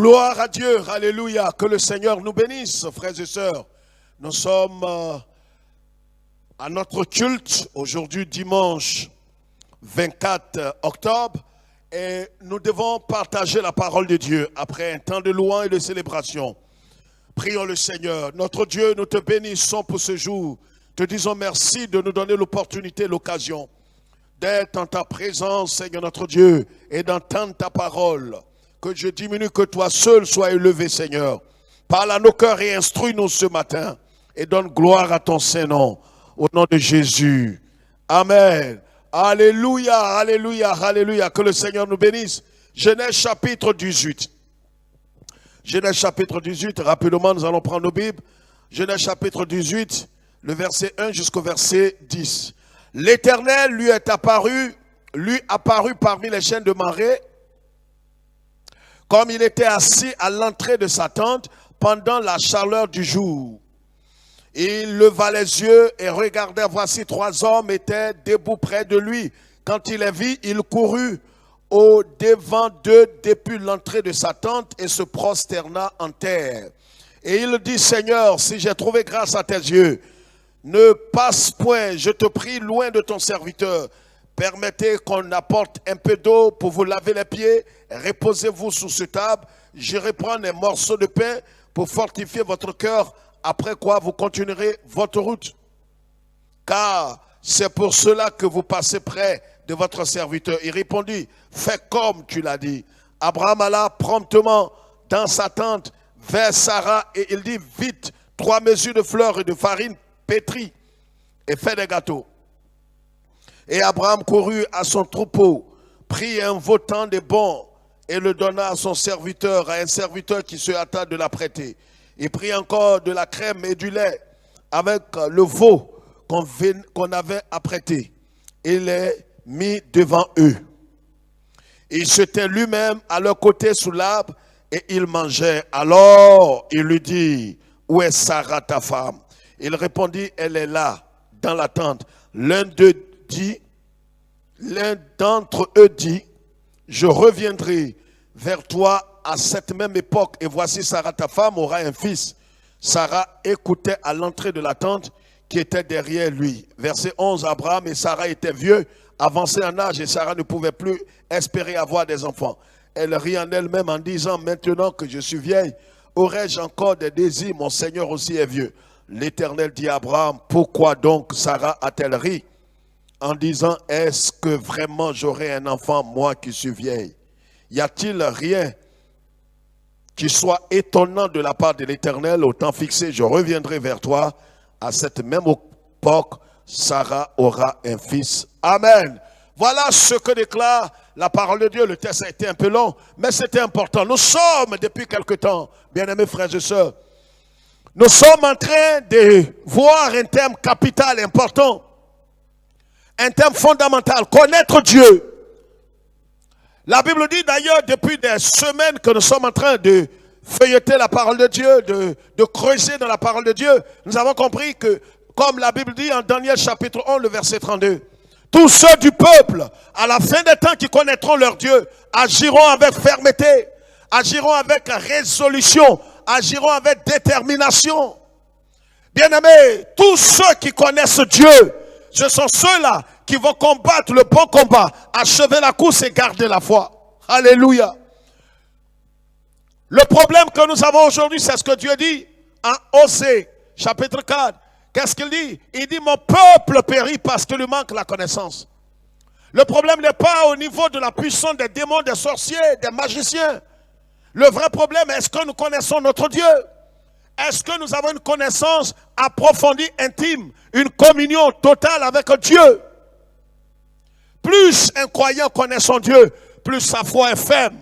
Gloire à Dieu, alléluia, que le Seigneur nous bénisse, frères et sœurs. Nous sommes à notre culte, aujourd'hui dimanche 24 octobre, et nous devons partager la parole de Dieu après un temps de louange et de célébration. Prions le Seigneur. Notre Dieu, nous te bénissons pour ce jour. Te disons merci de nous donner l'opportunité, l'occasion d'être en ta présence, Seigneur notre Dieu, et d'entendre ta parole. Que je diminue, que toi seul sois élevé, Seigneur. Parle à nos cœurs et instruis-nous ce matin. Et donne gloire à ton Saint-Nom. Au nom de Jésus. Amen. Alléluia, alléluia, alléluia. Que le Seigneur nous bénisse. Genèse chapitre 18. Genèse chapitre 18. Rapidement, nous allons prendre nos Bibles. Genèse chapitre 18, le verset 1 jusqu'au verset 10. L'Éternel lui apparut parmi les chênes de Mamré, comme il était assis à l'entrée de sa tente pendant la chaleur du jour. Il leva les yeux et regardait, voici 3 hommes étaient debout près de lui. Quand il les vit, il courut au devant d'eux depuis l'entrée de sa tente et se prosterna en terre. Et il dit, Seigneur, si j'ai trouvé grâce à tes yeux, ne passe point, je te prie, loin de ton serviteur. Permettez qu'on apporte un peu d'eau pour vous laver les pieds. Reposez-vous sous cette table. J'irai prendre un morceau de pain pour fortifier votre cœur. Après quoi, vous continuerez votre route. Car c'est pour cela que vous passez près de votre serviteur. Il répondit, fais comme tu l'as dit. Abraham alla promptement dans sa tente vers Sarah et il dit, vite, 3 mesures de fleurs et de farine pétrie et fait des gâteaux. Et Abraham courut à son troupeau, prit un vautan de bon et le donna à son serviteur, à un serviteur qui se hâta de l'apprêter. Il prit encore de la crème et du lait avec le veau qu'on avait apprêté. Il les mit devant eux. Il se tint lui-même à leur côté sous l'arbre et il mangeait. Alors il lui dit, où est Sarah ta femme? Il répondit, elle est là, dans la tente. L'un d'entre eux dit, je reviendrai vers toi à cette même époque, et voici Sarah ta femme aura un fils. Sarah écoutait à l'entrée de la tente qui était derrière lui. Verset 11, Abraham et Sarah étaient vieux, avancés en âge, et Sarah ne pouvait plus espérer avoir des enfants. Elle rit en elle-même en disant, maintenant que je suis vieille, aurais-je encore des désirs? Mon Seigneur aussi est vieux. L'Éternel dit à Abraham, pourquoi donc Sarah a-t-elle ri en disant, est-ce que vraiment j'aurai un enfant, moi qui suis vieille? Y a-t-il rien qui soit étonnant de la part de l'Éternel? Au temps fixé, je reviendrai vers toi. À cette même époque, Sarah aura un fils. Amen. Voilà ce que déclare la parole de Dieu. Le texte a été un peu long, mais c'était important. Nous sommes depuis quelque temps, bien-aimés frères et sœurs, nous sommes en train de voir un thème capital important, un thème fondamental, connaître Dieu. La Bible dit d'ailleurs depuis des semaines que nous sommes en train de feuilleter la parole de Dieu, de creuser dans la parole de Dieu. Nous avons compris que, comme la Bible dit en Daniel chapitre 11, le verset 32, tous ceux du peuple, à la fin des temps qui connaîtront leur Dieu, agiront avec fermeté, agiront avec résolution, agiront avec détermination. Bien-aimés, tous ceux qui connaissent Dieu, ce sont ceux-là qui vont combattre le bon combat, achever la course et garder la foi. Alléluia. Le problème que nous avons aujourd'hui, c'est ce que Dieu dit en Osée, chapitre 4. Qu'est-ce qu'il dit? Il dit, mon peuple périt parce qu'il lui manque la connaissance. Le problème n'est pas au niveau de la puissance des démons, des sorciers, des magiciens. Le vrai problème, est-ce que nous connaissons notre Dieu? Est-ce que nous avons une connaissance approfondie, intime, une communion totale avec Dieu? Plus un croyant connaît son Dieu, plus sa foi est ferme.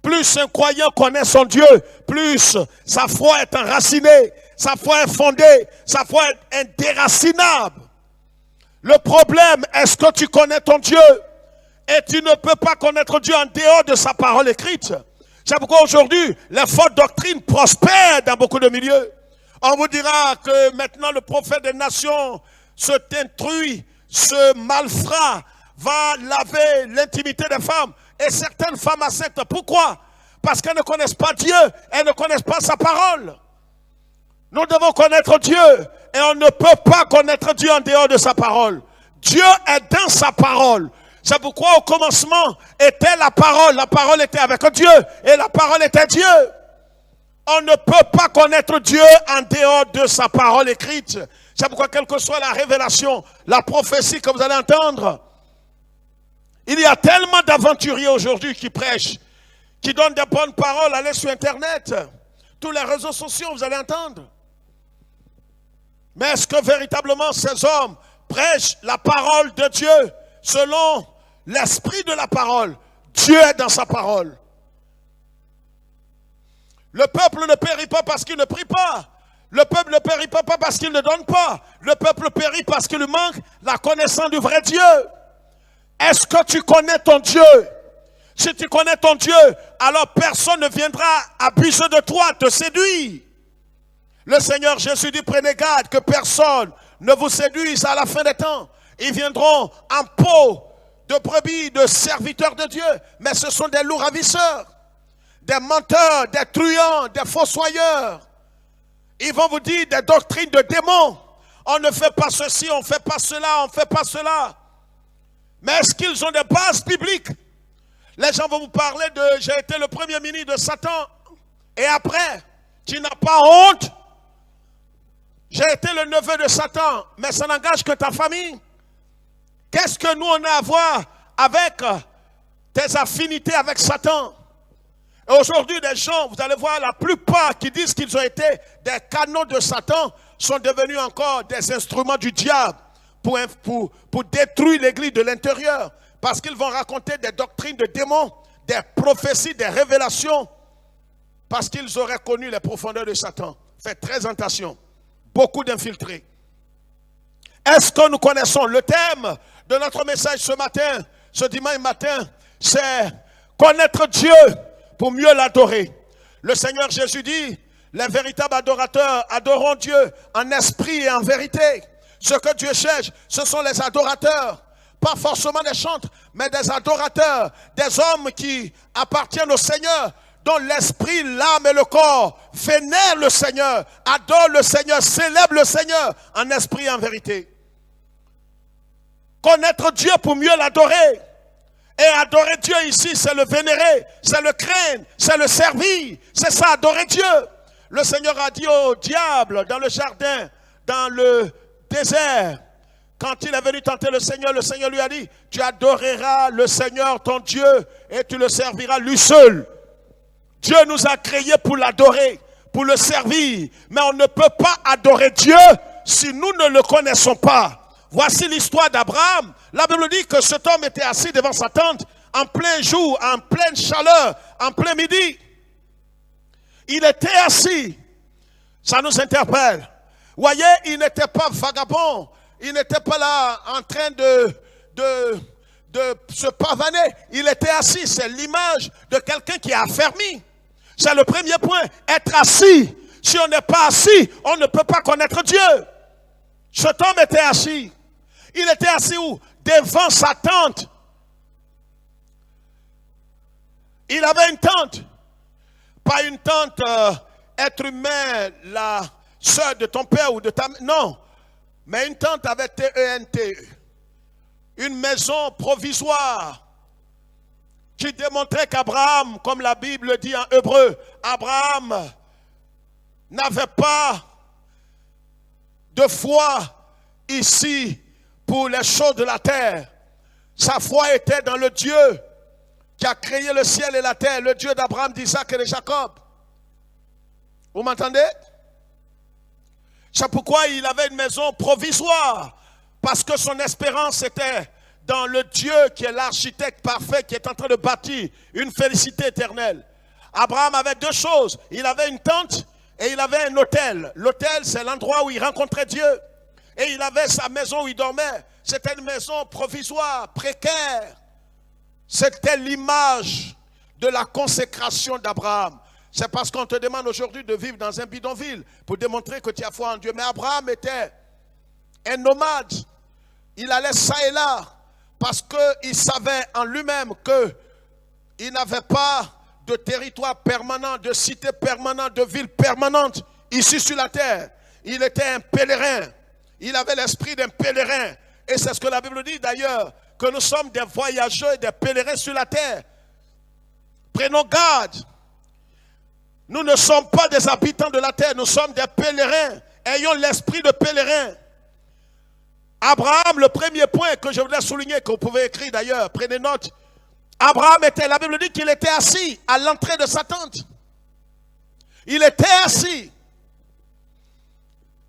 Plus un croyant connaît son Dieu, plus sa foi est enracinée, sa foi est fondée, sa foi est indéracinable. Le problème, est-ce que tu connais ton Dieu? Et tu ne peux pas connaître Dieu en dehors de sa parole écrite. C'est pourquoi aujourd'hui, les fausses doctrines prospèrent dans beaucoup de milieux. On vous dira que maintenant le prophète des nations se t'instruit, se malfrat, va laver l'intimité des femmes. Et certaines femmes acceptent. Pourquoi? Parce qu'elles ne connaissent pas Dieu, elles ne connaissent pas sa parole. Nous devons connaître Dieu et on ne peut pas connaître Dieu en dehors de sa parole. Dieu est dans sa parole. C'est pourquoi au commencement était la parole était avec Dieu et la parole était Dieu. On ne peut pas connaître Dieu en dehors de sa parole écrite. C'est pourquoi quelle que soit la révélation, la prophétie que vous allez entendre, il y a tellement d'aventuriers aujourd'hui qui prêchent, qui donnent des bonnes paroles. Allez sur Internet, tous les réseaux sociaux, vous allez entendre. Mais est-ce que véritablement ces hommes prêchent la parole de Dieu selon l'esprit de la parole? Dieu est dans sa parole. Le peuple ne périt pas parce qu'il ne prie pas. Le peuple ne périt pas parce qu'il ne donne pas. Le peuple périt parce qu'il lui manque la connaissance du vrai Dieu. Est-ce que tu connais ton Dieu? Si tu connais ton Dieu, alors personne ne viendra abuser de toi, te séduire. Le Seigneur Jésus dit, prenez garde que personne ne vous séduise à la fin des temps. Ils viendront en peau de brebis, de serviteurs de Dieu. Mais ce sont des loups ravisseurs, des menteurs, des truands, des fossoyeurs. Ils vont vous dire des doctrines de démons. On ne fait pas ceci, on ne fait pas cela, on ne fait pas cela. Mais est-ce qu'ils ont des bases bibliques? Les gens vont vous parler de « j'ai été le premier ministre de Satan ». Et après, tu n'as pas honte? J'ai été le neveu de Satan, mais ça n'engage que ta famille. Qu'est-ce que nous on a à voir avec tes affinités avec Satan? Et aujourd'hui, des gens, vous allez voir, la plupart qui disent qu'ils ont été des canaux de Satan sont devenus encore des instruments du diable pour détruire l'église de l'intérieur. Parce qu'ils vont raconter des doctrines de démons, des prophéties, des révélations. Parce qu'ils auraient connu les profondeurs de Satan. Faites très attention. Beaucoup d'infiltrés. Est-ce que nous connaissons le thème de notre message ce matin, ce dimanche matin? C'est connaître Dieu pour mieux l'adorer. Le Seigneur Jésus dit, les véritables adorateurs adoreront Dieu en esprit et en vérité. Ce que Dieu cherche, ce sont les adorateurs. Pas forcément des chantres, mais des adorateurs. Des hommes qui appartiennent au Seigneur, dont l'esprit, l'âme et le corps vénèrent le Seigneur, adorent le Seigneur, célèbrent le Seigneur en esprit et en vérité. Connaître Dieu pour mieux l'adorer. Et adorer Dieu ici, c'est le vénérer, c'est le craindre, c'est le servir. C'est ça, adorer Dieu. Le Seigneur a dit au diable dans le jardin, dans le désert, quand il est venu tenter le Seigneur lui a dit, tu adoreras le Seigneur ton Dieu et tu le serviras lui seul. Dieu nous a créés pour l'adorer, pour le servir. Mais on ne peut pas adorer Dieu si nous ne le connaissons pas. Voici l'histoire d'Abraham. La Bible dit que cet homme était assis devant sa tente en plein jour, en pleine chaleur, en plein midi. Il était assis. Ça nous interpelle. Voyez, il n'était pas vagabond. Il n'était pas là en train de se pavaner. Il était assis. C'est l'image de quelqu'un qui est affermi. C'est le premier point. Être assis. Si on n'est pas assis, on ne peut pas connaître Dieu. Cet homme était assis. Il était assis où? Devant sa tente. Il avait une tente. Pas une tente, être humain, la sœur de ton père ou de ta mère. Non. Mais une tente avec T-E-N-T. Une maison provisoire qui démontrait qu'Abraham, comme la Bible dit en hébreu, Abraham n'avait pas de foi ici pour les choses de la terre. Sa foi était dans le Dieu qui a créé le ciel et la terre, le Dieu d'Abraham, d'Isaac et de Jacob. Vous m'entendez? C'est pourquoi il avait une maison provisoire, parce que son espérance était dans le Dieu qui est l'architecte parfait, qui est en train de bâtir une félicité éternelle. Abraham avait deux choses. Il avait une tente et il avait un autel. L'autel, c'est l'endroit où il rencontrait Dieu. Et il avait sa maison où il dormait. C'était une maison provisoire, précaire. C'était l'image de la consécration d'Abraham. C'est parce qu'on te demande aujourd'hui de vivre dans un bidonville pour démontrer que tu as foi en Dieu. Mais Abraham était un nomade. Il allait ça et là parce qu'il savait en lui-même qu'il n'avait pas de territoire permanent, de cité permanente, de ville permanente ici sur la terre. Il était un pèlerin. Il avait l'esprit d'un pèlerin. Et c'est ce que la Bible dit d'ailleurs, que nous sommes des voyageurs et des pèlerins sur la terre. Prenons garde. Nous ne sommes pas des habitants de la terre, nous sommes des pèlerins. Ayons l'esprit de pèlerin. Abraham, le premier point que je voudrais souligner, que vous pouvez écrire d'ailleurs, prenez note. Abraham était, la Bible dit qu'il était assis à l'entrée de sa tente. Il était assis.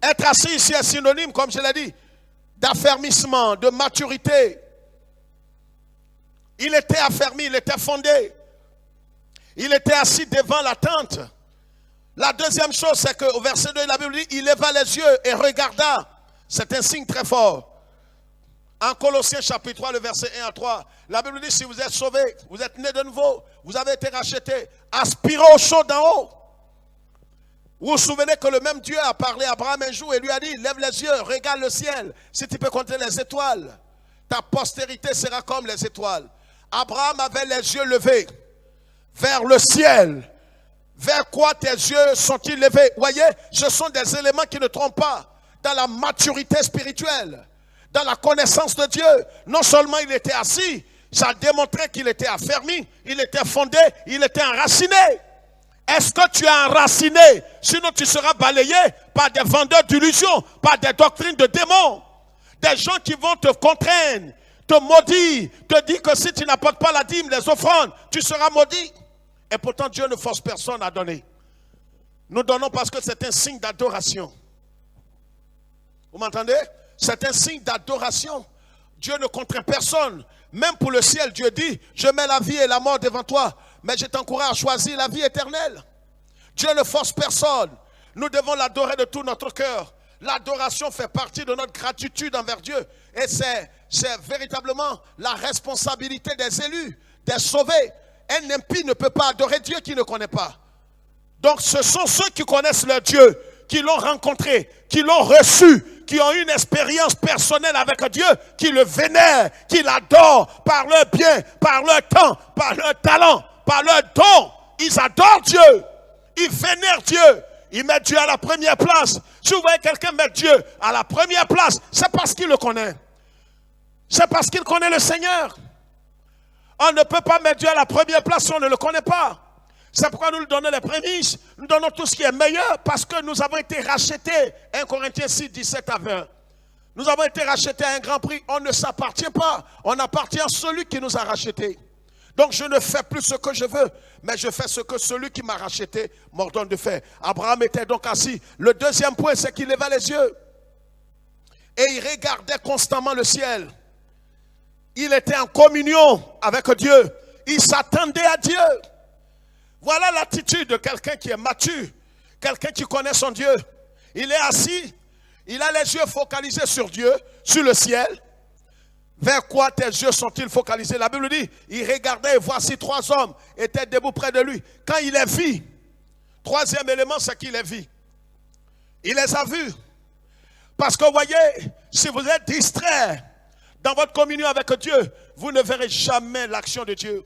Être assis ici est synonyme, comme je l'ai dit, d'affermissement, de maturité. Il était affermi, il était fondé. Il était assis devant la tente. La deuxième chose, c'est qu'au verset 2, la Bible dit, il leva les yeux et regarda. C'est un signe très fort. En Colossiens chapitre 3, le verset 1 à 3, la Bible dit, si vous êtes sauvés, vous êtes nés de nouveau, vous avez été rachetés, aspirez au chaud d'en haut. Vous vous souvenez que le même Dieu a parlé à Abraham un jour et lui a dit, lève les yeux, regarde le ciel, si tu peux compter les étoiles, ta postérité sera comme les étoiles. Abraham avait les yeux levés vers le ciel. Vers quoi tes yeux sont-ils levés? Voyez, ce sont des éléments qui ne trompent pas dans la maturité spirituelle, dans la connaissance de Dieu. Non seulement il était assis, ça démontrait qu'il était affermi, il était fondé, il était enraciné. Est-ce que tu es enraciné? Sinon tu seras balayé par des vendeurs d'illusions, par des doctrines de démons. Des gens qui vont te contraindre, te maudire, te dire que si tu n'apportes pas la dîme, les offrandes, tu seras maudit. Et pourtant Dieu ne force personne à donner. Nous donnons parce que c'est un signe d'adoration. Vous m'entendez? C'est un signe d'adoration. Dieu ne contraint personne. Même pour le ciel, Dieu dit, je mets la vie et la mort devant toi, mais je t'encourage à choisir la vie éternelle. Dieu ne force personne. Nous devons l'adorer de tout notre cœur. L'adoration fait partie de notre gratitude envers Dieu. Et c'est véritablement la responsabilité des élus, des sauvés. Un impie ne peut pas adorer Dieu qui ne connaît pas. Donc ce sont ceux qui connaissent leur Dieu, qui l'ont rencontré, qui l'ont reçu, qui ont une expérience personnelle avec Dieu, qui le vénèrent, qui l'adorent par leur bien, par leur temps, par leur talent, par leur don. Ils adorent Dieu, ils vénèrent Dieu, ils mettent Dieu à la première place. Si vous voyez quelqu'un mettre Dieu à la première place, c'est parce qu'il le connaît. C'est parce qu'il connaît le Seigneur. On ne peut pas mettre Dieu à la première place si on ne le connaît pas. C'est pourquoi nous lui donnons les prémices, nous donnons tout ce qui est meilleur, parce que nous avons été rachetés. 1 Corinthiens 6, 17 à 20. Nous avons été rachetés à un grand prix. On ne s'appartient pas. On appartient à celui qui nous a rachetés. Donc je ne fais plus ce que je veux, mais je fais ce que celui qui m'a racheté m'ordonne de faire. Abraham était donc assis. Le deuxième point, c'est qu'il leva les yeux. Et il regardait constamment le ciel. Il était en communion avec Dieu. Il s'attendait à Dieu. Voilà l'attitude de quelqu'un qui est mature, quelqu'un qui connaît son Dieu. Il est assis, il a les yeux focalisés sur Dieu, sur le ciel. Vers quoi tes yeux sont-ils focalisés? La Bible dit, il regardait et voici 3 hommes étaient debout près de lui. Quand il les vit, troisième élément, c'est qu'il les vit. Il les a vus. Parce que vous voyez, si vous êtes distrait dans votre communion avec Dieu, vous ne verrez jamais l'action de Dieu.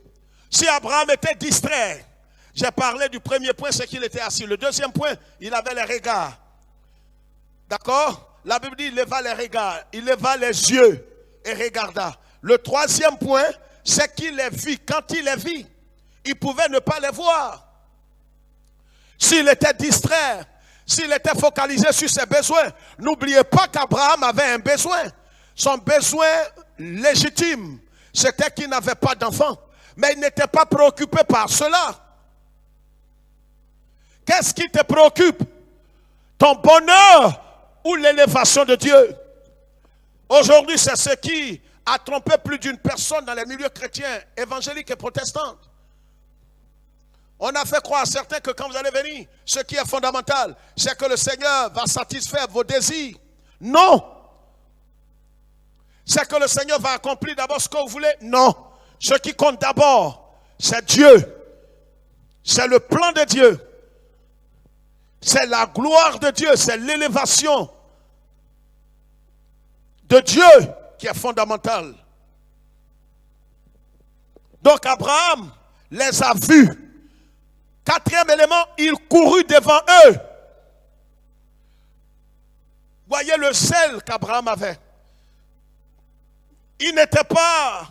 Si Abraham était distrait, j'ai parlé du premier point, c'est qu'il était assis. Le deuxième point, il avait les regards. D'accord? La Bible dit, il leva les regards, il leva les yeux et regarda. Le troisième point, c'est qu'il les vit. Quand il les vit, il pouvait ne pas les voir. S'il était distrait, s'il était focalisé sur ses besoins, n'oubliez pas qu'Abraham avait un besoin. Son besoin légitime, c'était qu'il n'avait pas d'enfant. Mais il n'était pas préoccupé par cela. Qu'est-ce qui te préoccupe? Ton bonheur ou l'élévation de Dieu? Aujourd'hui, c'est ce qui a trompé plus d'une personne dans les milieux chrétiens, évangéliques et protestants. On a fait croire à certains que quand vous allez venir, ce qui est fondamental, c'est que le Seigneur va satisfaire vos désirs. Non. C'est que le Seigneur va accomplir d'abord ce que vous voulez. Non. Ce qui compte d'abord, c'est Dieu. C'est le plan de Dieu. C'est la gloire de Dieu, c'est l'élévation de Dieu qui est fondamentale. Donc Abraham les a vus. Quatrième élément, il courut devant eux. Voyez le zèle qu'Abraham avait. Il n'était pas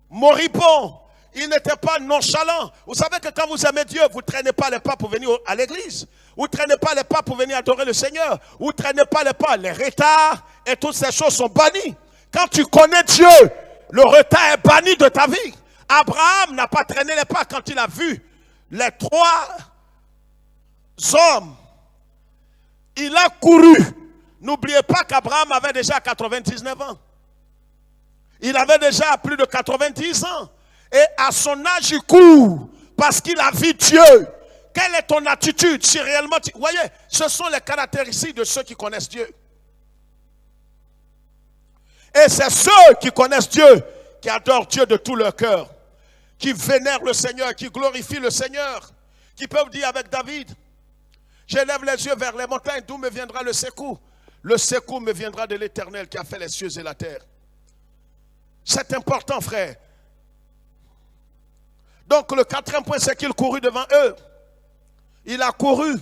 moribond. Il n'était pas nonchalant. Vous savez que quand vous aimez Dieu, vous ne traînez pas les pas pour venir à l'église. Vous ne traînez pas les pas pour venir adorer le Seigneur. Vous ne traînez pas les pas. Les retards et toutes ces choses sont bannies. Quand tu connais Dieu, le retard est banni de ta vie. Abraham n'a pas traîné les pas quand il a vu les trois hommes. Il a couru. N'oubliez pas qu'Abraham avait déjà 99 ans. Il avait déjà plus de 90 ans. Et à son âge, il court parce qu'il a vu Dieu. Quelle est ton attitude si réellement tu... Vous voyez, ce sont les caractéristiques de ceux qui connaissent Dieu. Et c'est ceux qui connaissent Dieu, qui adorent Dieu de tout leur cœur, qui vénèrent le Seigneur, qui glorifient le Seigneur, qui peuvent dire avec David, j'élève les yeux vers les montagnes, d'où me viendra le secours? Le secours me viendra de l'Éternel qui a fait les cieux et la terre. C'est important, frère. Donc le quatrième point, c'est qu'il courut devant eux. Il a couru.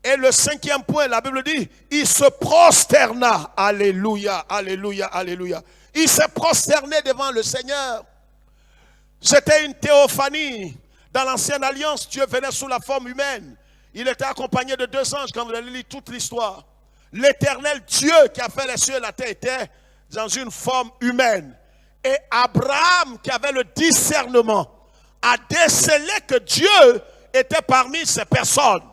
Et le cinquième point, la Bible dit, il se prosterna. Alléluia, alléluia, alléluia. Il s'est prosterné devant le Seigneur. C'était une théophanie. Dans l'ancienne alliance, Dieu venait sous la forme humaine. Il était accompagné de deux anges, quand vous allez lire toute l'histoire. L'éternel Dieu qui a fait les cieux et la terre était dans une forme humaine. Et Abraham, qui avait le discernement, a décelé que Dieu était parmi ces personnes.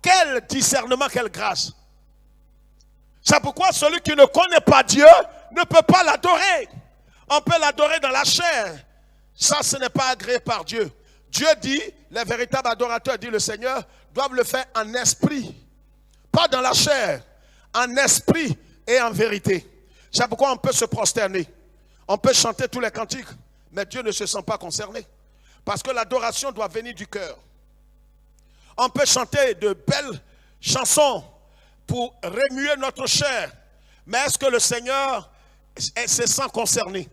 Quel discernement, quelle grâce. C'est pourquoi celui qui ne connaît pas Dieu ne peut pas l'adorer. On peut l'adorer dans la chair. Ça, ce n'est pas agréé par Dieu. Dieu dit, les véritables adorateurs, dit le Seigneur, doivent le faire en esprit. Pas dans la chair. En esprit et en vérité. C'est pourquoi on peut se prosterner. On peut chanter tous les cantiques. Mais Dieu ne se sent pas concerné. Parce que l'adoration doit venir du cœur. On peut chanter de belles chansons pour remuer notre chair. Mais est-ce que le Seigneur se sent concerné?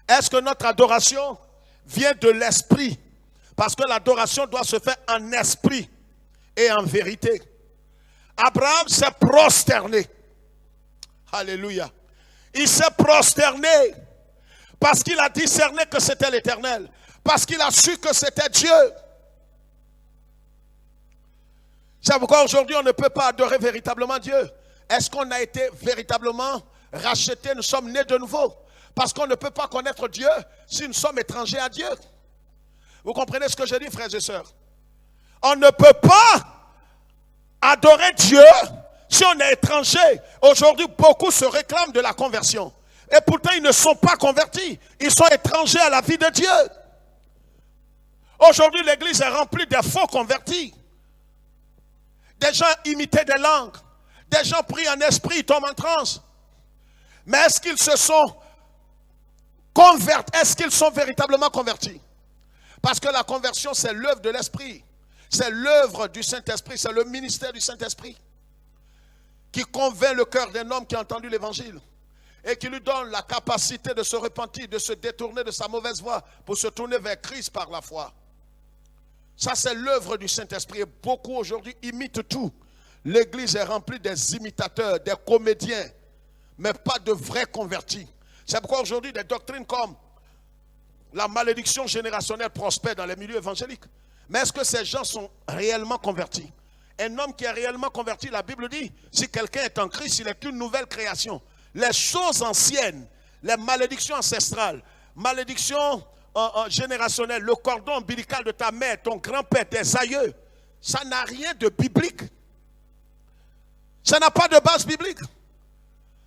Est-ce que notre adoration vient de l'esprit? Parce que l'adoration doit se faire en esprit et en vérité. Abraham s'est prosterné. Alléluia. Il s'est prosterné parce qu'il a discerné que c'était l'Éternel. Parce qu'il a su que c'était Dieu. C'est pourquoi aujourd'hui on ne peut pas adorer véritablement Dieu. Est-ce qu'on a été véritablement rachetés? Nous sommes nés de nouveau. Parce qu'on ne peut pas connaître Dieu si nous sommes étrangers à Dieu. Vous comprenez ce que je dis, frères et sœurs? On ne peut pas adorer Dieu si on est étranger. Aujourd'hui, beaucoup se réclament de la conversion. Et pourtant, ils ne sont pas convertis. Ils sont étrangers à la vie de Dieu. Aujourd'hui, l'église est remplie de faux convertis. Des gens imitaient des langues. Des gens pris en esprit, ils tombent en transe. Mais est-ce qu'ils se sont convertis? Est-ce qu'ils sont véritablement convertis? Parce que la conversion, c'est l'œuvre de l'Esprit. C'est l'œuvre du Saint-Esprit. C'est le ministère du Saint-Esprit qui convainc le cœur d'un homme qui a entendu l'évangile et qui lui donne la capacité de se repentir, de se détourner de sa mauvaise voie pour se tourner vers Christ par la foi. Ça, c'est l'œuvre du Saint-Esprit. Et beaucoup aujourd'hui imitent tout. L'église est remplie des imitateurs, des comédiens, mais pas de vrais convertis. C'est pourquoi aujourd'hui, des doctrines comme la malédiction générationnelle prospère dans les milieux évangéliques. Mais est-ce que ces gens sont réellement convertis? Un homme qui est réellement converti, la Bible dit, si quelqu'un est en Christ, il est une nouvelle création. Les choses anciennes, les malédictions ancestrales, malédictions générationnelles, le cordon ombilical de ta mère, ton grand-père, tes aïeux, ça n'a rien de biblique. Ça n'a pas de base biblique.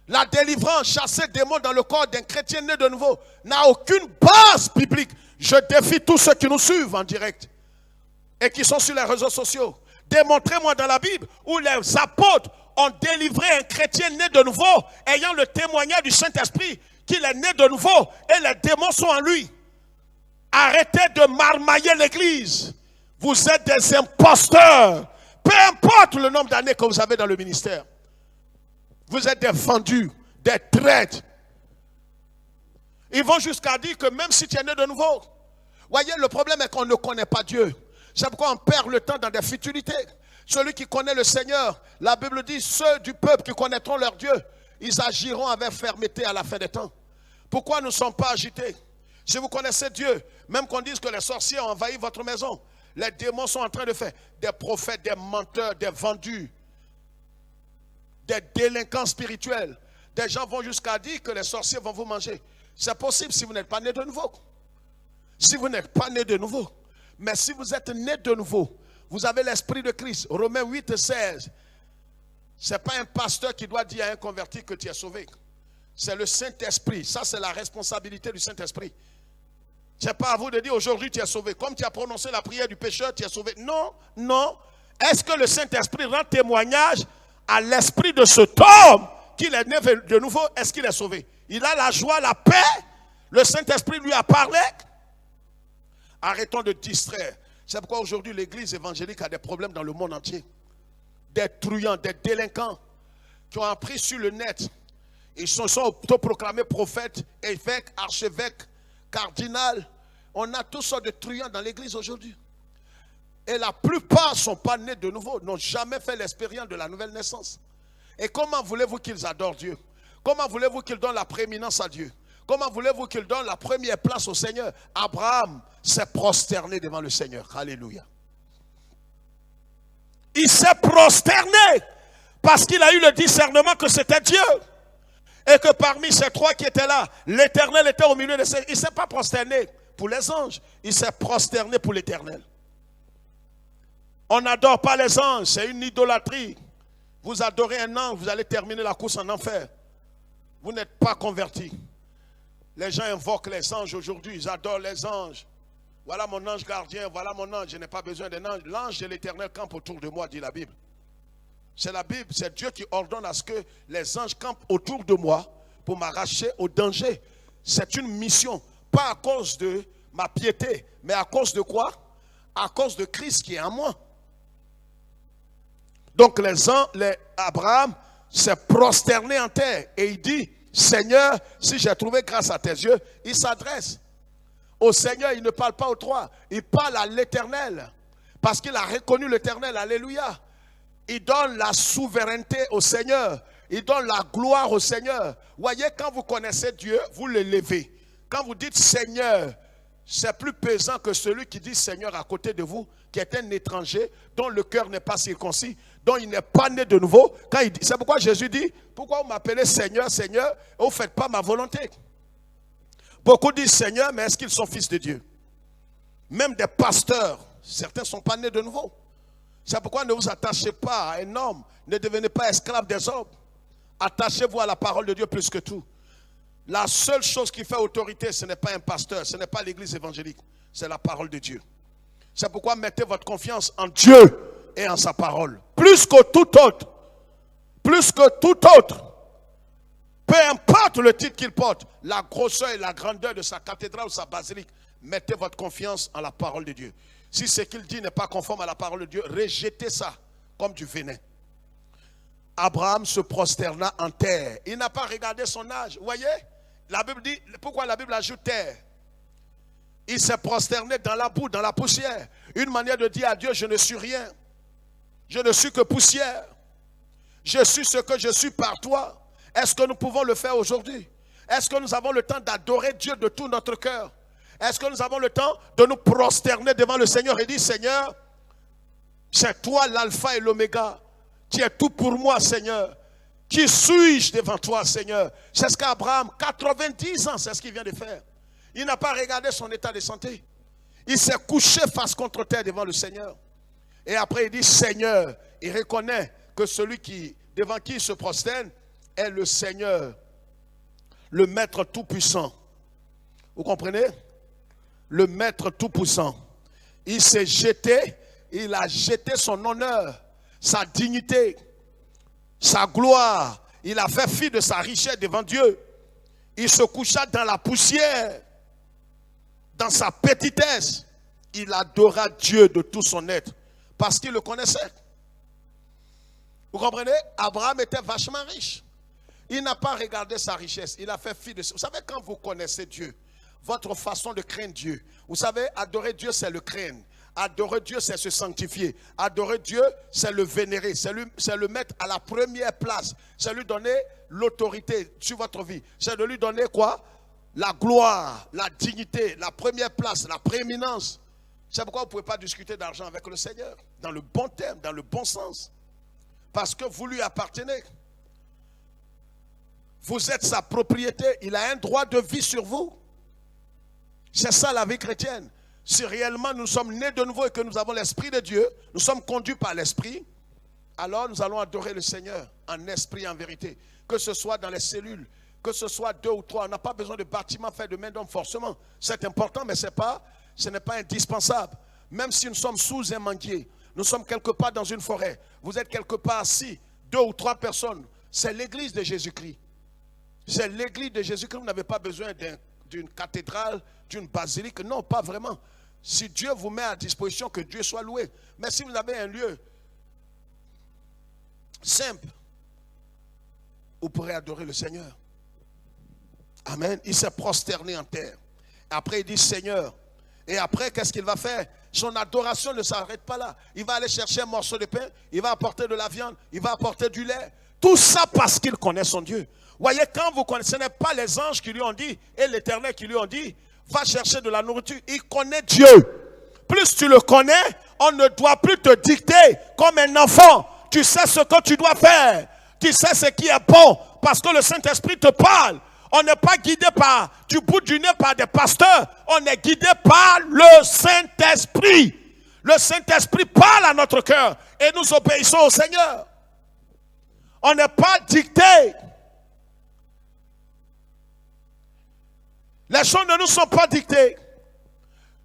La délivrance, chasser des démons dans le corps d'un chrétien né de nouveau, n'a aucune base biblique. Je défie tous ceux qui nous suivent en direct et qui sont sur les réseaux sociaux. Démontrez-moi dans la Bible où les apôtres ont délivré un chrétien né de nouveau, ayant le témoignage du Saint-Esprit qu'il est né de nouveau et les démons sont en lui. Arrêtez de marmailler l'église. Vous êtes des imposteurs. Peu importe le nombre d'années que vous avez dans le ministère. Vous êtes des vendus, des traîtres. Ils vont jusqu'à dire que même si tu es né de nouveau, voyez, le problème est qu'on ne connaît pas Dieu. C'est pourquoi on perd le temps dans des futilités. Celui qui connaît le Seigneur, la Bible dit, ceux du peuple qui connaîtront leur Dieu, ils agiront avec fermeté à la fin des temps. Pourquoi nous ne sommes pas agités? Si vous connaissez Dieu, même qu'on dise que les sorciers ont envahi votre maison, les démons sont en train de faire des prophètes, des menteurs, des vendus, des délinquants spirituels. Des gens vont jusqu'à dire que les sorciers vont vous manger. C'est possible si vous n'êtes pas né de nouveau. Si vous n'êtes pas né de nouveau. Mais si vous êtes né de nouveau, vous avez l'esprit de Christ. Romains 8, 16. Ce n'est pas un pasteur qui doit dire à un converti que tu es sauvé. C'est le Saint-Esprit. Ça, c'est la responsabilité du Saint-Esprit. Ce n'est pas à vous de dire aujourd'hui tu es sauvé. Comme tu as prononcé la prière du pécheur, tu es sauvé. Non, non. Est-ce que le Saint-Esprit rend témoignage à l'esprit de cet homme qu'il est né de nouveau? Est-ce qu'il est sauvé? Il a la joie, la paix. Le Saint-Esprit lui a parlé. Arrêtons de distraire. C'est pourquoi aujourd'hui l'église évangélique a des problèmes dans le monde entier. Des truands, des délinquants qui ont appris sur le net. Ils se sont autoproclamés prophètes, évêques, archevêques, cardinal. On a toutes sortes de truands dans l'église aujourd'hui. Et la plupart ne sont pas nés de nouveau, n'ont jamais fait l'expérience de la nouvelle naissance. Et comment voulez-vous qu'ils adorent Dieu? Comment voulez-vous qu'ils donnent la prééminence à Dieu? Comment voulez-vous qu'ils donnent la première place au Seigneur? Abraham s'est prosterné devant le Seigneur. Alléluia. Il s'est prosterné parce qu'il a eu le discernement que c'était Dieu. Et que parmi ces trois qui étaient là, l'Éternel était au milieu de ces. Il ne s'est pas prosterné pour les anges. Il s'est prosterné pour l'Éternel. On n'adore pas les anges. C'est une idolâtrie. Vous adorez un ange, vous allez terminer la course en enfer. Vous n'êtes pas convertis. Les gens invoquent les anges aujourd'hui. Ils adorent les anges. Voilà mon ange gardien. Voilà mon ange. Je n'ai pas besoin d'un ange. L'ange de l'Éternel campe autour de moi, dit la Bible. C'est la Bible, c'est Dieu qui ordonne à ce que les anges campent autour de moi pour m'arracher au danger. C'est une mission, pas à cause de ma piété, mais à cause de quoi? À cause de Christ qui est en moi. Donc Abraham s'est prosterné en terre et il dit, Seigneur, si j'ai trouvé grâce à tes yeux, il s'adresse au Seigneur, il ne parle pas aux trois, il parle à l'Éternel parce qu'il a reconnu l'Éternel, alléluia. Il donne la souveraineté au Seigneur. Il donne la gloire au Seigneur. Voyez, quand vous connaissez Dieu, vous l'élevez. Quand vous dites Seigneur, c'est plus pesant que celui qui dit Seigneur à côté de vous, qui est un étranger, dont le cœur n'est pas circoncis, dont il n'est pas né de nouveau. C'est pourquoi Jésus dit, pourquoi vous m'appelez Seigneur, Seigneur, et vous ne faites pas ma volonté? Beaucoup disent Seigneur, mais est-ce qu'ils sont fils de Dieu? Même des pasteurs, certains ne sont pas nés de nouveau. C'est pourquoi ne vous attachez pas à un homme. Ne devenez pas esclave des hommes. Attachez-vous à la parole de Dieu plus que tout. La seule chose qui fait autorité, ce n'est pas un pasteur, ce n'est pas l'église évangélique. C'est la parole de Dieu. C'est pourquoi mettez votre confiance en Dieu et en sa parole. Plus que tout autre. Plus que tout autre. Peu importe le titre qu'il porte, la grosseur et la grandeur de sa cathédrale ou sa basilique, mettez votre confiance en la parole de Dieu. Si ce qu'il dit n'est pas conforme à la parole de Dieu, rejetez ça comme du venin. Abraham se prosterna en terre. Il n'a pas regardé son âge. Vous voyez, la Bible dit, pourquoi la Bible ajoute terre? Il s'est prosterné dans la boue, dans la poussière. Une manière de dire à Dieu, je ne suis rien. Je ne suis que poussière. Je suis ce que je suis par toi. Est-ce que nous pouvons le faire aujourd'hui? Est-ce que nous avons le temps d'adorer Dieu de tout notre cœur? Est-ce que nous avons le temps de nous prosterner devant le Seigneur et dire, Seigneur, c'est toi l'alpha et l'oméga. Tu es tout pour moi, Seigneur. Qui suis-je devant toi, Seigneur? C'est ce qu'Abraham, 90 ans, c'est ce qu'il vient de faire. Il n'a pas regardé son état de santé. Il s'est couché face contre terre devant le Seigneur. Et après il dit, Seigneur, il reconnaît que celui devant qui il se prosterne est le Seigneur, le Maître tout-puissant. Vous comprenez? Le Maître tout-puissant. Il s'est jeté, il a jeté son honneur, sa dignité, sa gloire. Il a fait fi de sa richesse devant Dieu. Il se coucha dans la poussière, dans sa petitesse. Il adora Dieu de tout son être, parce qu'il le connaissait. Vous comprenez? Abraham était vachement riche. Il n'a pas regardé sa richesse. Il a fait fi de ça. Vous savez, quand vous connaissez Dieu, votre façon de craindre Dieu. Vous savez, adorer Dieu, c'est le craindre. Adorer Dieu, c'est se sanctifier. Adorer Dieu, c'est le vénérer, c'est le mettre à la première place. C'est lui donner l'autorité sur votre vie. C'est de lui donner quoi? La gloire, la dignité, la première place, la prééminence. C'est pourquoi vous ne pouvez pas discuter d'argent avec le Seigneur. Dans le bon terme, dans le bon sens. Parce que vous lui appartenez. Vous êtes sa propriété. Il a un droit de vie sur vous. C'est ça la vie chrétienne. Si réellement nous sommes nés de nouveau et que nous avons l'Esprit de Dieu, nous sommes conduits par l'Esprit, alors nous allons adorer le Seigneur en esprit et en vérité. Que ce soit dans les cellules, que ce soit 2 ou 3, on n'a pas besoin de bâtiments faits de main d'homme forcément. C'est important, mais ce n'est pas indispensable. Même si nous sommes sous un manguier, nous sommes quelque part dans une forêt, vous êtes quelque part assis, 2 ou 3 personnes, c'est l'église de Jésus-Christ. C'est l'église de Jésus-Christ, vous n'avez pas besoin d'une cathédrale, d'une basilique, non, pas vraiment. Si Dieu vous met à disposition, que Dieu soit loué. Mais si vous avez un lieu simple, vous pourrez adorer le Seigneur. Amen. Il s'est prosterné en terre. Après, il dit Seigneur. Et après, qu'est-ce qu'il va faire? Son adoration ne s'arrête pas là. Il va aller chercher un morceau de pain, il va apporter de la viande, il va apporter du lait. Tout ça parce qu'il connaît son Dieu. Voyez, quand vous connaissez, ce n'est pas les anges qui lui ont dit et l'Éternel qui lui ont dit va chercher de la nourriture. Il connaît Dieu. Plus tu le connais, on ne doit plus te dicter comme un enfant. Tu sais ce que tu dois faire. Tu sais ce qui est bon parce que le Saint-Esprit te parle. On n'est pas guidé par du bout du nez par des pasteurs. On est guidé par le Saint-Esprit. Le Saint-Esprit parle à notre cœur et nous obéissons au Seigneur. On n'est pas dicté. Les choses ne nous sont pas dictées.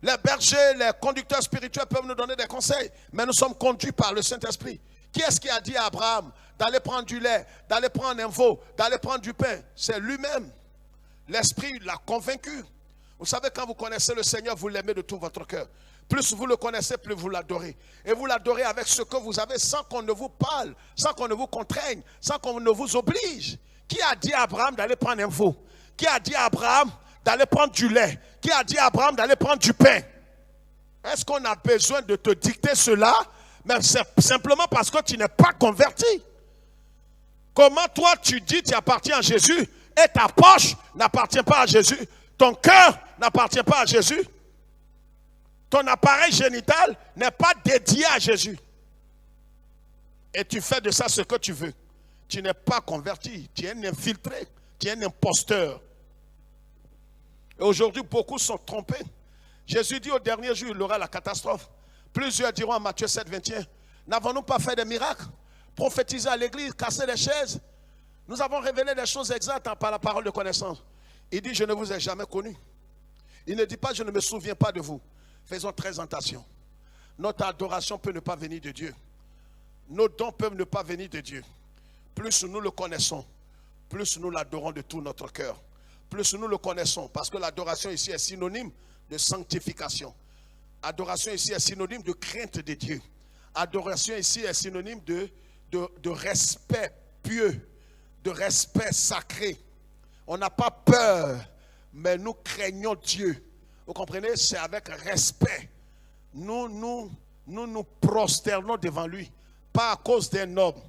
Les bergers, les conducteurs spirituels peuvent nous donner des conseils, mais nous sommes conduits par le Saint-Esprit. Qui est-ce qui a dit à Abraham d'aller prendre du lait, d'aller prendre un veau, d'aller prendre du pain? C'est lui-même. L'Esprit l'a convaincu. Vous savez, quand vous connaissez le Seigneur, vous l'aimez de tout votre cœur. Plus vous le connaissez, plus vous l'adorez. Et vous l'adorez avec ce que vous avez, sans qu'on ne vous parle, sans qu'on ne vous contraigne, sans qu'on ne vous oblige. Qui a dit à Abraham d'aller prendre un veau? Qui a dit à Abraham d'aller prendre du lait? Qui a dit à Abraham d'aller prendre du pain? Est-ce qu'on a besoin de te dicter cela? Mais c'est simplement parce que tu n'es pas converti. Comment toi tu dis tu appartiens à Jésus et ta poche n'appartient pas à Jésus? Ton cœur n'appartient pas à Jésus? Ton appareil génital n'est pas dédié à Jésus. Et tu fais de ça ce que tu veux. Tu n'es pas converti, tu es un infiltré, tu es un imposteur. Et aujourd'hui, beaucoup sont trompés. Jésus dit au dernier jour, il aura la catastrophe. Plusieurs diront à Matthieu 7, 21, n'avons-nous pas fait des miracles? Prophétiser à l'église, casser les chaises? Nous avons révélé des choses exactes par la parole de connaissance. Il dit, je ne vous ai jamais connu. Il ne dit pas, je ne me souviens pas de vous. Faisons très attention. Notre adoration peut ne pas venir de Dieu. Nos dons peuvent ne pas venir de Dieu. Plus nous le connaissons, plus nous l'adorons de tout notre cœur. Plus nous le connaissons, parce que l'adoration ici est synonyme de sanctification. Adoration ici est synonyme de crainte de Dieu. Adoration ici est synonyme de respect pieux, de respect sacré. On n'a pas peur, mais nous craignons Dieu. Vous comprenez? C'est avec respect. Nous prosternons devant lui. Pas à cause d'un homme,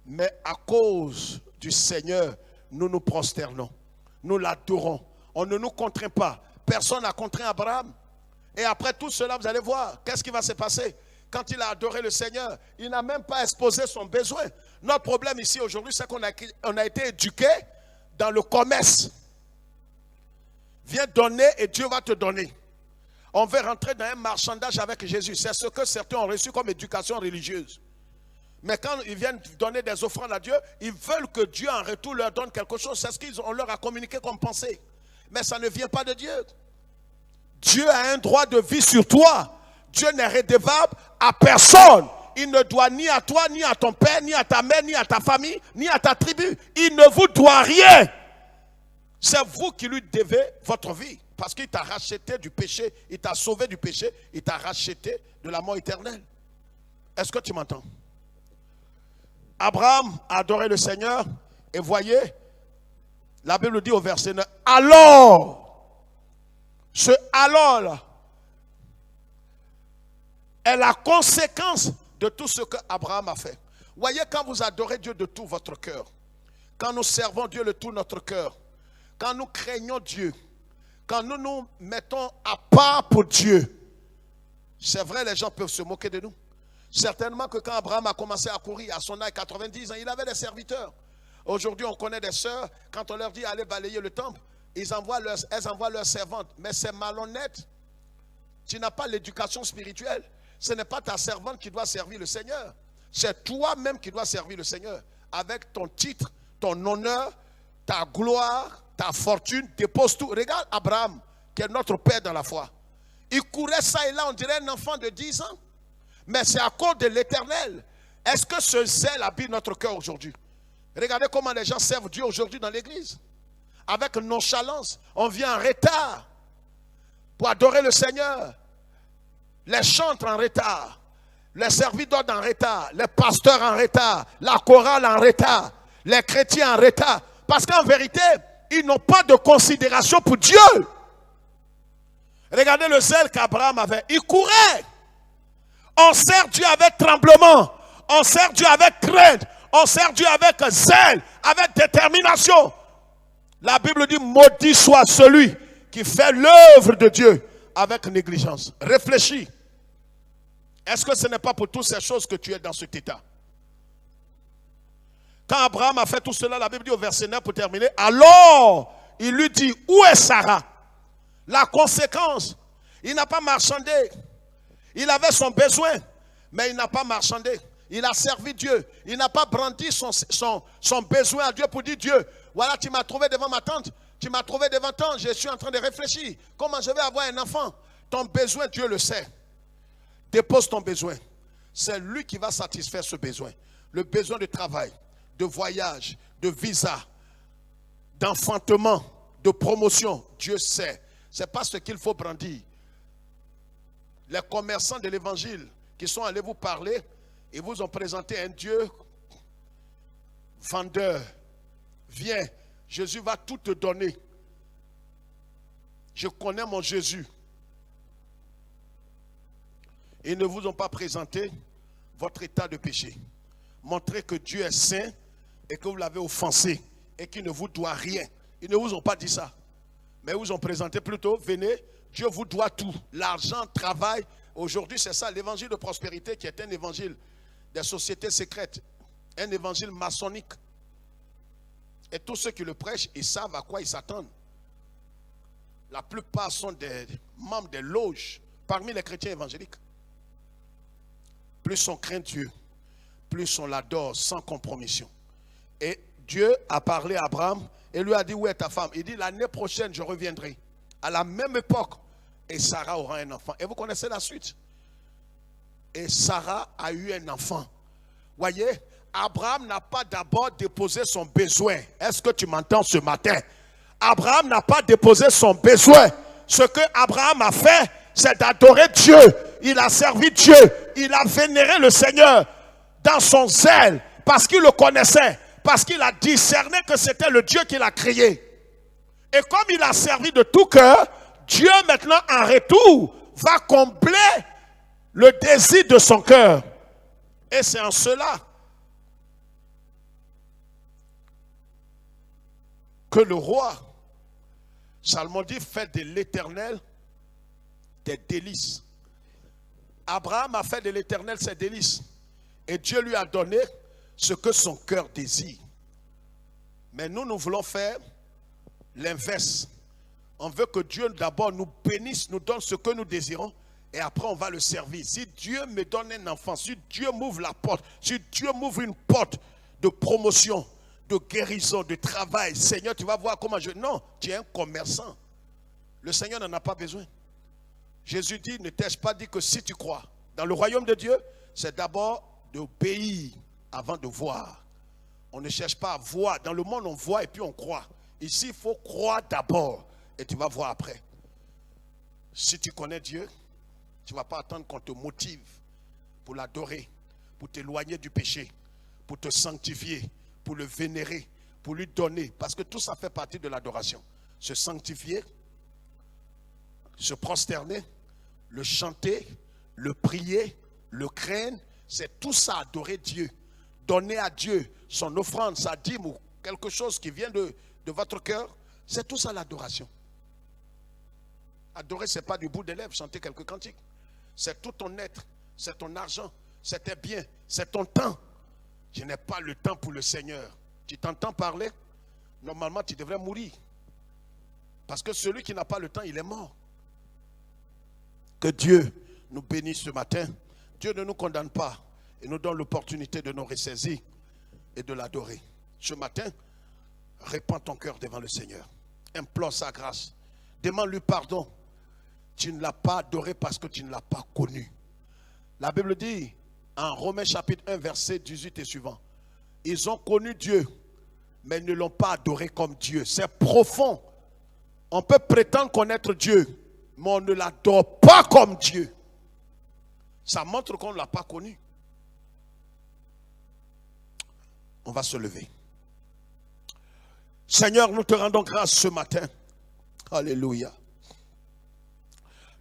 mais à cause du Seigneur, nous nous prosternons. Nous l'adorons. On ne nous contraint pas. Personne n'a contraint Abraham. Et après tout cela, vous allez voir, qu'est-ce qui va se passer? Quand il a adoré le Seigneur, il n'a même pas exposé son besoin. Notre problème ici aujourd'hui, c'est qu'on a été éduqué dans le commerce. Viens donner et Dieu va te donner. On veut rentrer dans un marchandage avec Jésus. C'est ce que certains ont reçu comme éducation religieuse. Mais quand ils viennent donner des offrandes à Dieu, ils veulent que Dieu en retour leur donne quelque chose. C'est ce qu'on leur a communiqué comme pensée. Mais ça ne vient pas de Dieu. Dieu a un droit de vie sur toi. Dieu n'est redevable à personne. Il ne doit ni à toi, ni à ton père, ni à ta mère, ni à ta famille, ni à ta tribu. Il ne vous doit rien. C'est vous qui lui devez votre vie. Parce qu'il t'a racheté du péché. Il t'a sauvé du péché. Il t'a racheté de la mort éternelle. Est-ce que tu m'entends? Abraham a adoré le Seigneur. Et voyez, la Bible dit au verset 9, alors, ce alors là, est la conséquence de tout ce que Abraham a fait. Voyez, quand vous adorez Dieu de tout votre cœur, quand nous servons Dieu de tout notre cœur, quand nous craignons Dieu, quand nous nous mettons à part pour Dieu, c'est vrai, les gens peuvent se moquer de nous. Certainement que quand Abraham a commencé à courir à son âge 90 ans, il avait des serviteurs. Aujourd'hui, on connaît des sœurs, quand on leur dit allez balayer le temple, elles envoient leurs servantes. Mais c'est malhonnête. Tu n'as pas l'éducation spirituelle. Ce n'est pas ta servante qui doit servir le Seigneur. C'est toi-même qui dois servir le Seigneur. Avec ton titre, ton honneur, ta gloire, ta fortune, dépose tout. Regarde Abraham, qui est notre père dans la foi. Il courait ça et là, on dirait un enfant de 10 ans. Mais c'est à cause de l'Éternel. Est-ce que ce zèle habite notre cœur aujourd'hui? Regardez comment les gens servent Dieu aujourd'hui dans l'église. Avec nonchalance. On vient en retard pour adorer le Seigneur. Les chantres en retard. Les serviteurs en retard. Les pasteurs en retard. La chorale en retard. Les chrétiens en retard. Parce qu'en vérité, ils n'ont pas de considération pour Dieu. Regardez le zèle qu'Abraham avait. Il courait. On sert Dieu avec tremblement. On sert Dieu avec crainte. On sert Dieu avec zèle, avec détermination. La Bible dit, maudit soit celui qui fait l'œuvre de Dieu avec négligence. Réfléchis. Est-ce que ce n'est pas pour toutes ces choses que tu es dans cet état? Quand Abraham a fait tout cela, la Bible dit au verset 9 pour terminer, alors il lui dit, où est Sarah? La conséquence, il n'a pas marchandé. Il avait son besoin, mais il n'a pas marchandé. Il a servi Dieu. Il n'a pas brandi son besoin à Dieu pour dire, Dieu, voilà, tu m'as trouvé devant ma tante. Tu m'as trouvé devant ton. Je suis en train de réfléchir. Comment je vais avoir un enfant? Ton besoin, Dieu le sait. Dépose ton besoin. C'est lui qui va satisfaire ce besoin. Le besoin de travail, de voyage, de visa, d'enfantement, de promotion. Dieu sait. Ce n'est pas ce qu'il faut brandir. Les commerçants de l'évangile qui sont allés vous parler, ils vous ont présenté un Dieu vendeur. Viens, Jésus va tout te donner. Je connais mon Jésus. Ils ne vous ont pas présenté votre état de péché. Montrez que Dieu est saint et que vous l'avez offensé et qu'il ne vous doit rien. Ils ne vous ont pas dit ça. Mais ils vous ont présenté plutôt, venez, Dieu vous doit tout. L'argent, travail. Aujourd'hui, c'est ça, l'évangile de prospérité qui est un évangile des sociétés secrètes. Un évangile maçonnique. Et tous ceux qui le prêchent, ils savent à quoi ils s'attendent. La plupart sont des membres des loges parmi les chrétiens évangéliques. Plus on craint Dieu, plus on l'adore sans compromission. Et Dieu a parlé à Abraham et lui a dit, où est ta femme? Il dit, l'année prochaine, je reviendrai. À la même époque, et Sarah aura un enfant. Et vous connaissez la suite. Et Sarah a eu un enfant. Voyez, Abraham n'a pas d'abord déposé son besoin. Est-ce que tu m'entends ce matin? Abraham n'a pas déposé son besoin. Ce que Abraham a fait, c'est d'adorer Dieu. Il a servi Dieu. Il a vénéré le Seigneur dans son zèle parce qu'il le connaissait, parce qu'il a discerné que c'était le Dieu qui l'a créé. Et comme il a servi de tout cœur, Dieu maintenant en retour va combler le désir de son cœur. Et c'est en cela que le roi, Salomon dit, fait de l'Éternel des délices. Abraham a fait de l'Éternel ses délices. Et Dieu lui a donné ce que son cœur désire. Mais nous voulons faire l'inverse. On veut que Dieu d'abord nous bénisse, nous donne ce que nous désirons. Et après on va le servir. Si Dieu me donne un enfant, si Dieu m'ouvre la porte, si Dieu m'ouvre une porte de promotion, de guérison, de travail, Seigneur, tu vas voir comment je... Non, tu es un commerçant. Le Seigneur n'en a pas besoin. Jésus dit, ne t'ai-je pas dit que si tu crois dans le royaume de Dieu, c'est d'abord d'obéir avant de voir. On ne cherche pas à voir. Dans le monde, on voit et puis on croit. Ici, il faut croire d'abord et tu vas voir après. Si tu connais Dieu, tu ne vas pas attendre qu'on te motive pour l'adorer, pour t'éloigner du péché, pour te sanctifier, pour le vénérer, pour lui donner. Parce que tout ça fait partie de l'adoration. Se sanctifier, se prosterner, le chanter, le prier, le craindre, c'est tout ça, adorer Dieu. Donner à Dieu son offrande, sa dîme ou quelque chose qui vient de votre cœur, c'est tout ça l'adoration. Adorer, ce n'est pas du bout des lèvres, chanter quelques cantiques. C'est tout ton être, c'est ton argent, c'est tes biens, c'est ton temps. Je n'ai pas le temps pour le Seigneur. Tu t'entends parler? Normalement, tu devrais mourir. Parce que celui qui n'a pas le temps, il est mort. Que Dieu nous bénisse ce matin. Dieu ne nous condamne pas et nous donne l'opportunité de nous ressaisir et de l'adorer. Ce matin, répands ton cœur devant le Seigneur. Implore sa grâce. Demande-lui pardon. Tu ne l'as pas adoré parce que tu ne l'as pas connu. La Bible dit en Romains chapitre 1 verset 18 et suivant, ils ont connu Dieu, mais ils ne l'ont pas adoré comme Dieu. C'est profond. On peut prétendre connaître Dieu, mais on ne l'adore pas comme Dieu. Ça montre qu'on ne l'a pas connu. On va se lever. Seigneur, nous te rendons grâce ce matin. Alléluia.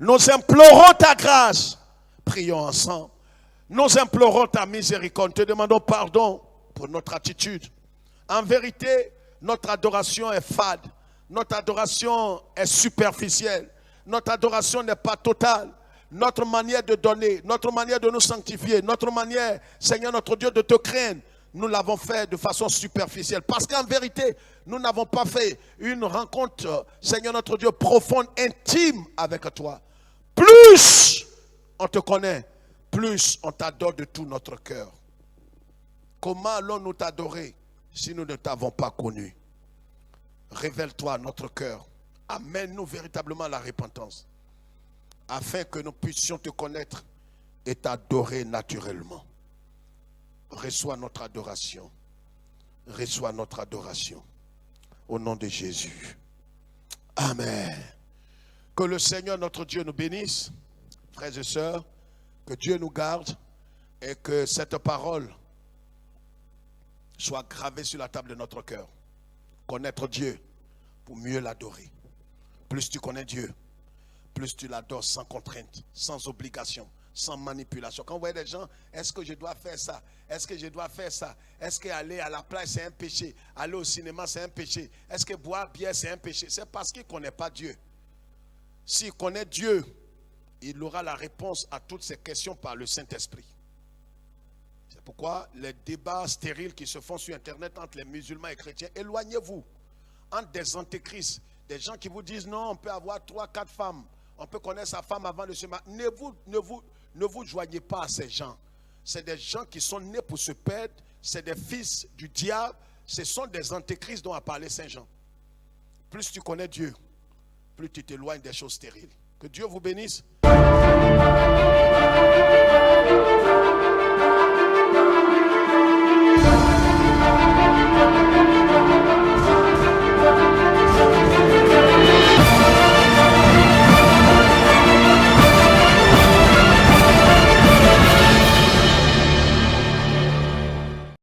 Nous implorons ta grâce. Prions ensemble. Nous implorons ta miséricorde. Te demandons pardon pour notre attitude. En vérité, notre adoration est fade. Notre adoration est superficielle. Notre adoration n'est pas totale. Notre manière de donner, notre manière de nous sanctifier, notre manière, Seigneur notre Dieu, de te craindre, nous l'avons fait de façon superficielle. Parce qu'en vérité, nous n'avons pas fait une rencontre, Seigneur notre Dieu, profonde, intime avec toi. Plus on te connaît, plus on t'adore de tout notre cœur. Comment allons-nous t'adorer si nous ne t'avons pas connu? Révèle-toi à notre cœur. Amène-nous véritablement à la repentance, afin que nous puissions te connaître et t'adorer naturellement. Reçois notre adoration. Reçois notre adoration. Au nom de Jésus. Amen. Que le Seigneur notre Dieu nous bénisse, frères et sœurs, que Dieu nous garde et que cette parole soit gravée sur la table de notre cœur. Connaître Dieu pour mieux l'adorer. Plus tu connais Dieu, plus tu l'adores sans contrainte, sans obligation, sans manipulation. Quand vous voyez des gens, est-ce que je dois faire ça? Est-ce que je dois faire ça? Est-ce qu'aller à la plage c'est un péché? Aller au cinéma c'est un péché? Est-ce que boire bière c'est un péché? C'est parce qu'il ne connaît pas Dieu. S'il connaît Dieu, il aura la réponse à toutes ces questions par le Saint-Esprit. C'est pourquoi les débats stériles qui se font sur Internet entre les musulmans et chrétiens, éloignez-vous. Entre des antéchrists, des gens qui vous disent non, on peut avoir 3, 4 femmes, on peut connaître sa femme avant de se marier. Ne vous joignez pas à ces gens. C'est des gens qui sont nés pour se perdre, c'est des fils du diable, ce sont des antéchrists dont a parlé Saint Jean. Plus tu connais Dieu, plus tu t'éloignes des choses stériles. Que Dieu vous bénisse.